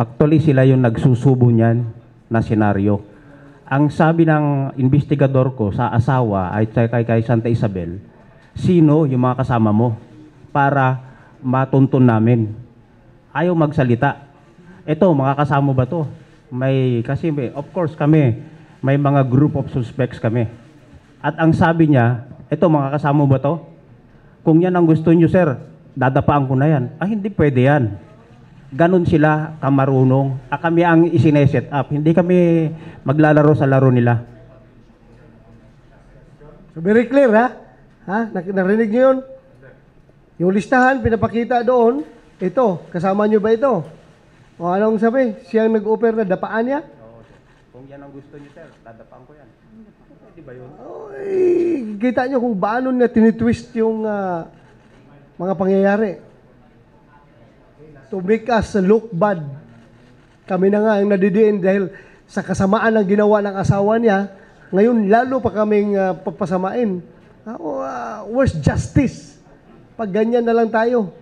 Actually, sila yung nagsusubo niyan na senaryo. Ang sabi ng investigador ko sa asawa ay kay Santa Isabel, sino yung mga kasama mo para matuntun namin. Ayaw magsalita. Ito, mga kasama ba to? Kasi of course kami, may mga group of suspects kami. At ang sabi niya, ito, mga kasama ba to? Kung yan ang gusto niyo, sir, dadapaan ko na yan. Hindi pwede yan. Ganon sila kamarunong. Kami ang isineset up. Hindi kami maglalaro sa laro nila. So very clear, ha? Narinig niyo yun? Yung listahan, pinapakita doon, ito, kasama niyo ba ito? O anong sabi? Siyang nag-offer na dapaan niya? Kung yan ang gusto niyo, sir, dadapaan ko yan. Pwede ba yun? Kita niyo kung paano niya tinitwist yung mga pangyayari. To make us look bad. Kami na nga ang nadidiin dahil sa kasamaan ng ginawa ng asawa niya, ngayon lalo pa kaming papasamain. Where's justice? Pag ganyan na lang tayo.